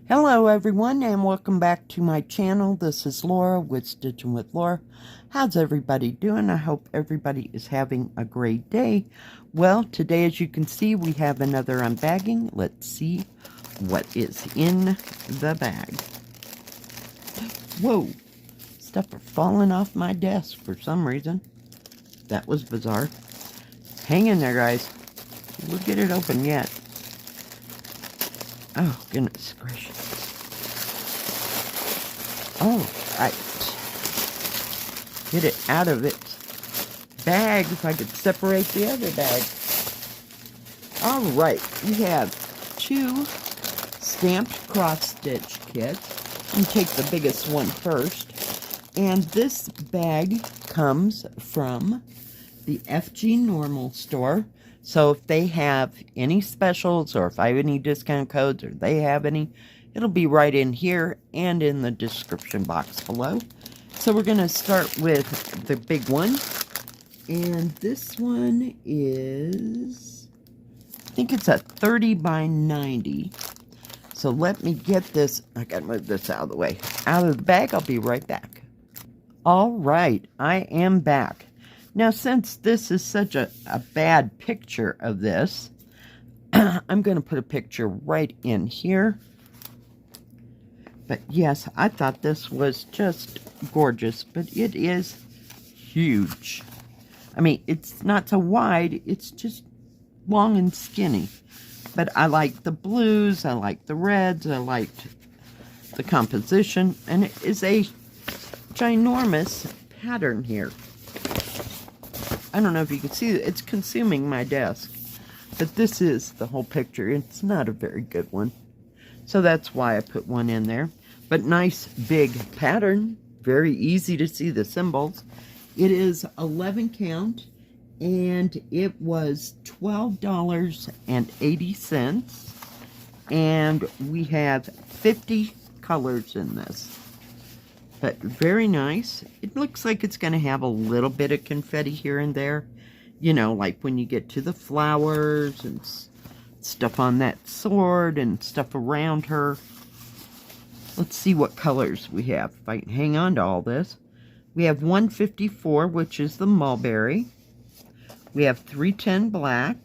Hello everyone and welcome back to my channel. This is Laura with Stitching with Laura. How's everybody doing? I hope everybody is having a great day. Well, today as you can see we have another unbagging. Let's see what is in the bag. Whoa! Stuff are falling off my desk for some reason. That was bizarre. Hang in there, guys. We'll get it open yet. Oh, goodness gracious. All right. Get it out of its bag if I could separate the other bag. All right. We have two stamped cross-stitch kits. Let me take the biggest one first. And this bag comes from the FGNormal store. So if they have any specials or if I have any discount codes or they have any, it'll be right in here and in the description box below. So we're going to start with the big one. And this one is, I think it's a 30 by 90. So let me get this, I gotta move this out of the way. Out of the bag, I'll be right back. All right, I am back. Now, since this is such a bad picture of this, I'm going to put a picture right in here. But yes, I thought this was just gorgeous, but it is huge. I mean, it's not so wide, it's just long and skinny. But I like the blues, I like the reds, I liked the composition, and it is a ginormous pattern here. I don't know if you can see it. It's consuming my desk. But this is the whole picture. It's not a very good one. So that's why I put one in there. But nice big pattern. Very easy to see the symbols. It is 11 count. And it was $12.80. And we have 50 colors in this. But very nice. It looks like it's going to have a little bit of confetti here and there. You know, like when you get to the flowers and stuff on that sword and stuff around her. Let's see what colors we have. If I can hang on to all this. We have 154, which is the mulberry. We have 310 black.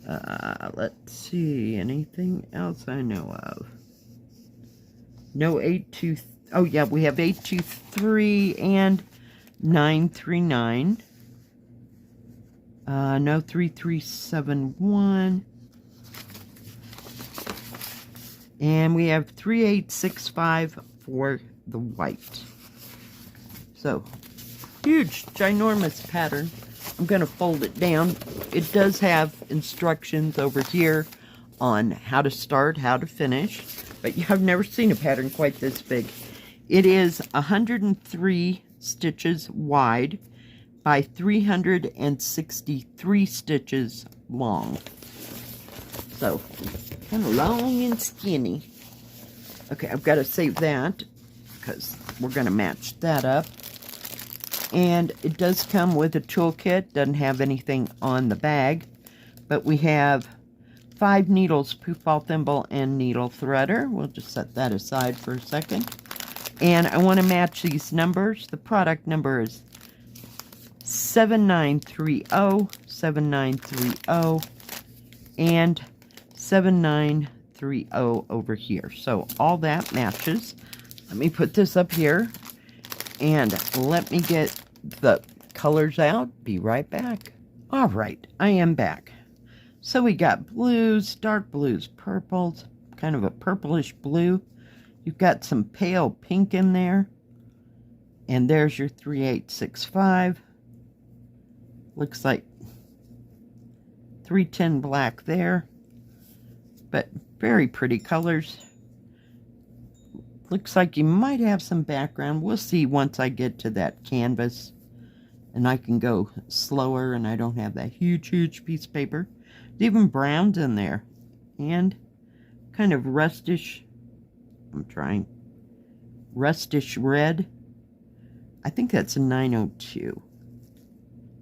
Let's see. Anything else I know of? No 823. Oh yeah, we have 823 and 939. No 3371. And we have 3865 for the white. So, huge, ginormous pattern. I'm going to fold it down. It does have instructions over here on how to start, how to finish. But I've never seen a pattern quite this big. It is 103 stitches wide by 363 stitches long. So, kind of long and skinny. Okay, I've got to save that because we're going to match that up. And it does come with a toolkit. Doesn't have anything on the bag. But we have 5 needles, proof ball thimble, and needle threader. We'll just set that aside for a second. And I want to match these numbers. The product number is 7930, 7930, and 7930 over here. So all that matches. Let me put this up here. And let me get the colors out. Be right back. All right, I am back. So we got blues, dark blues, purples, kind of a purplish blue. You've got some pale pink in there. And there's your 3865. Looks like 310 black there. But very pretty colors. Looks like you might have some background. We'll see once I get to that canvas. And I can go slower and I don't have that huge piece of paper. Even browns in there. And kind of rustish. I'm trying. Rustish red. I think that's a 902.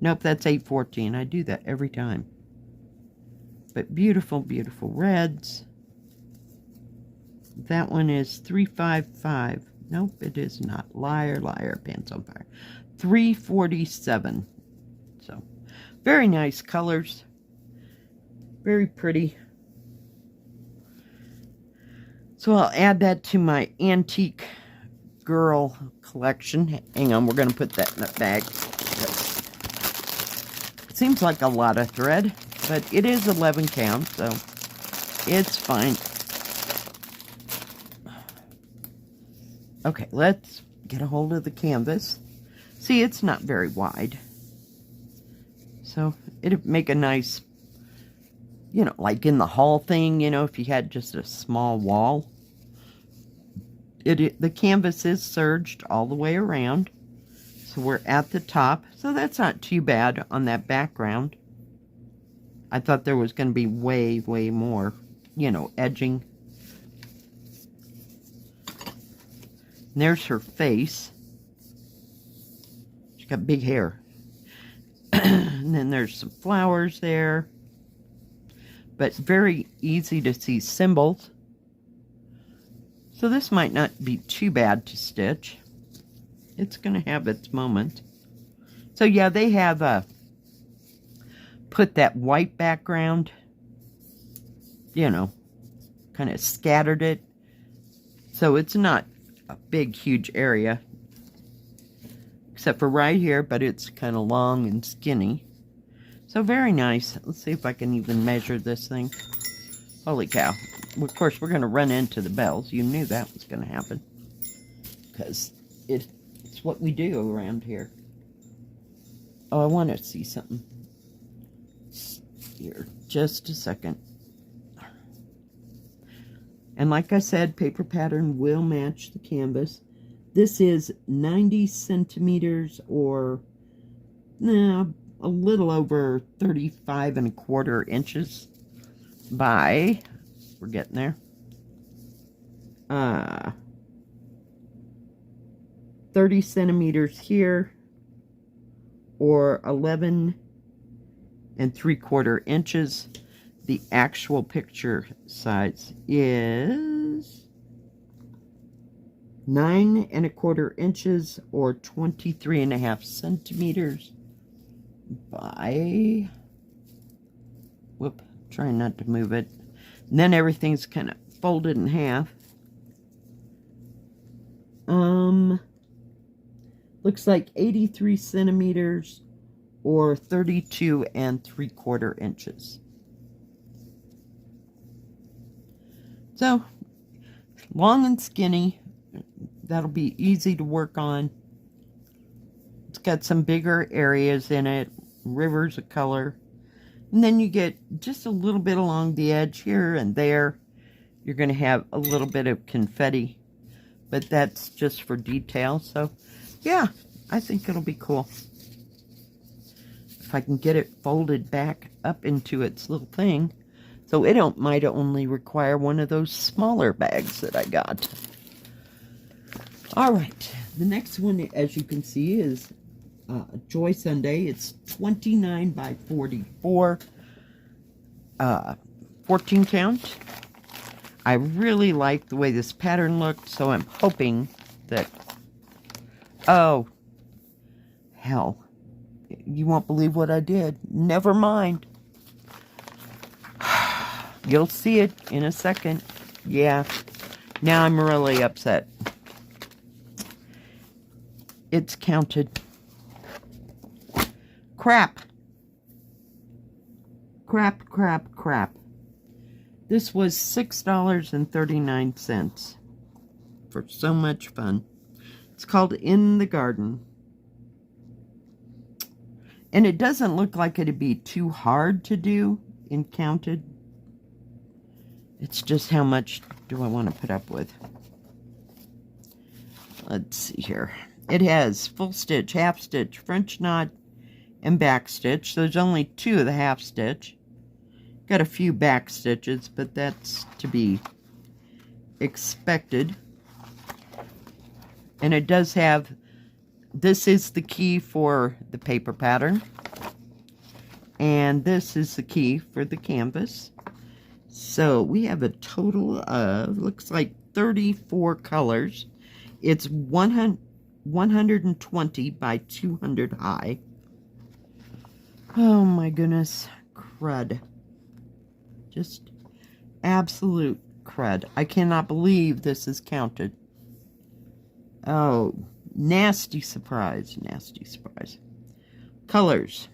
Nope, that's 814. I do that every time. But beautiful, beautiful reds. That one is 355. Nope, it is not. Liar, liar, pants on fire. 347. So, very nice colors. Very pretty. So I'll add that to my antique girl collection. Hang on, we're going to put that in the bag. It seems like a lot of thread, but it is 11 count, so it's fine. Okay, let's get a hold of the canvas. See, it's not very wide. So it'd make a nice, you know, like in the hall thing, you know, if you had just a small wall. The canvas is serged all the way around. So we're at the top. So that's not too bad on that background. I thought there was going to be way, way more, you know, edging. And there's her face. She's got big hair. And then there's some flowers there. But very easy to see symbols. So this might not be too bad to stitch. It's going to have its moment. So yeah, they have put that white background, you know, kind of scattered it. So it's not a big, huge area. Except for right here, but it's kind of long and skinny. So very nice. Let's see if I can even measure this thing. Holy cow. Of course, we're going to run into the bells. You knew that was going to happen. Because it's what we do around here. Oh, I want to see something. Here, just a second. And like I said, paper pattern will match the canvas. This is 90 centimeters or a little over 35¼ inches by, we're getting there, 30 centimeters here, or 11¾ inches. The actual picture size is 9¼ inches, or 23½ centimeters by, whoop, trying not to move it. And then everything's kind of folded in half. Looks like 83 centimeters, or 32¾ inches. So, long and skinny. That'll be easy to work on. It's got some bigger areas in it, rivers of color. And then you get just a little bit along the edge here and there. You're going to have a little bit of confetti, but that's just for detail. So, yeah, I think it'll be cool. If I can get it folded back up into its little thing. So it might only require one of those smaller bags that I got. All right, the next one, as you can see, is Joy Sunday. It's 29 by 44, 14 count. I really like the way this pattern looked, so I'm hoping that, oh, hell, you won't believe what I did. Never mind. You'll see it in a second. Yeah, now I'm really upset. It's counted. Crap. Crap, crap, crap. This was $6.39 for so much fun. It's called In the Garden. And it doesn't look like it'd be too hard to do in counted. It's just how much do I want to put up with. Let's see here. It has full stitch, half stitch, French knot, and back stitch. There's only 2 of the half stitch. Got a few back stitches, but that's to be expected. And it does have, this is the key for the paper pattern. And this is the key for the canvas. So we have a total of, looks like 34 colors. It's 120 by 200 high. Oh my goodness. Crud. Just absolute crud. I cannot believe this is counted. Oh, nasty surprise. Nasty surprise. Colors.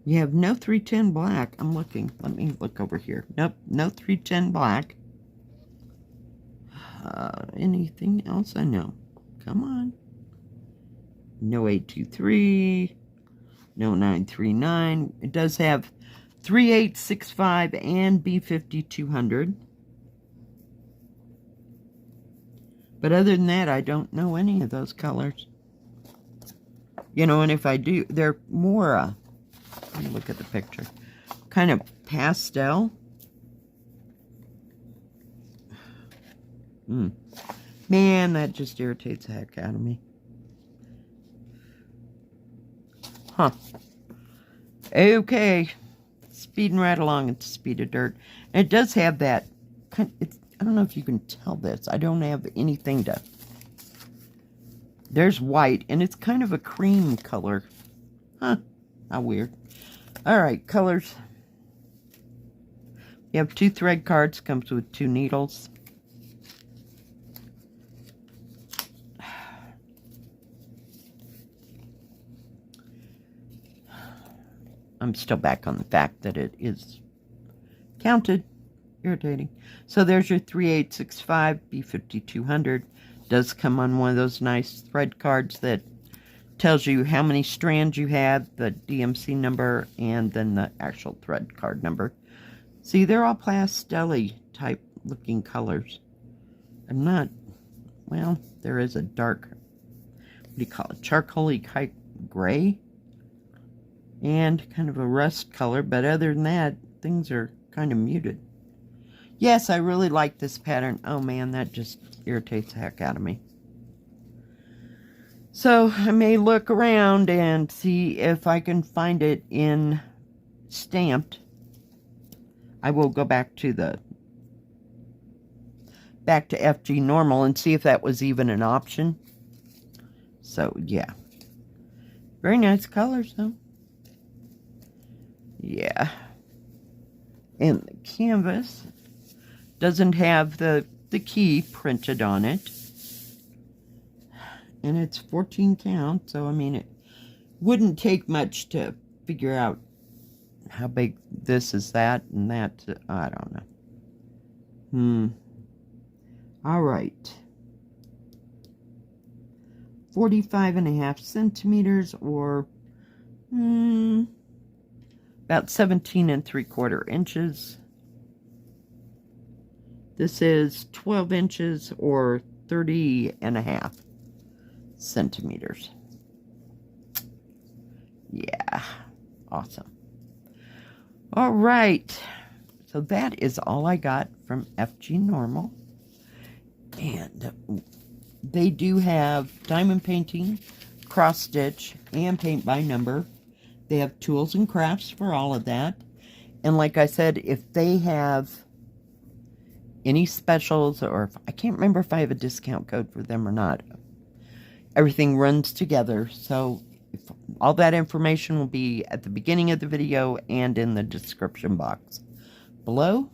You have no 310 black. I'm looking. Let me look over here. Nope, no 310 black. Anything else? I know. Come on. No 823. No 939. It does have 3865 and B5200. But other than that, I don't know any of those colors. You know, and if I do, they're more, let me look at the picture, kind of pastel. Man, that just irritates the heck out of me. Huh. Okay. Speeding right along at the speed of dirt. And it does have that, I don't know if you can tell this. I don't have anything to... There's white, and it's kind of a cream color. Huh. How weird. Alright, colors. You have 2 thread cards. Comes with 2 needles. I'm still back on the fact that it is counted. Irritating. So there's your 3865 B5200. Does come on one of those nice thread cards that tells you how many strands you have, the DMC number, and then the actual thread card number. See, they're all pastel-y type looking colors. I'm not, well, there is a dark, what do you call it, charcoal-y gray, and kind of a rust color, but other than that, things are kind of muted. Yes, I really like this pattern. Oh man, that just irritates the heck out of me. So I may look around and see if I can find it in stamped. I will go back to FGNormal and see if that was even an option. So yeah. Very nice colors though. Yeah. And the canvas doesn't have the key printed on it. And it's 14 count, so I mean it wouldn't take much to figure out how big this is that and that. I don't know. Alright. 45.5 centimeters, or about 17 3/4 inches. This is 12 inches or 30.5 centimeters. Yeah, awesome. All right, so that is all I got from FGNormal. And they do have diamond painting, cross stitch, and paint by number. They have tools and crafts for all of that. And like I said, if they have any specials, or I can't remember if I have a discount code for them or not. Everything runs together, so all that information will be at the beginning of the video and in the description box below.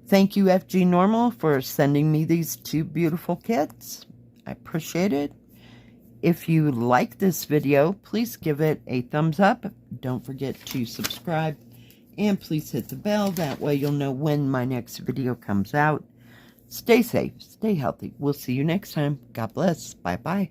Thank you, FGNormal, for sending me these 2 beautiful kits. I appreciate it. If you like this video, please give it a thumbs up. Don't forget to subscribe. And please hit the bell. That way you'll know when my next video comes out. Stay safe. Stay healthy. We'll see you next time. God bless. Bye-bye.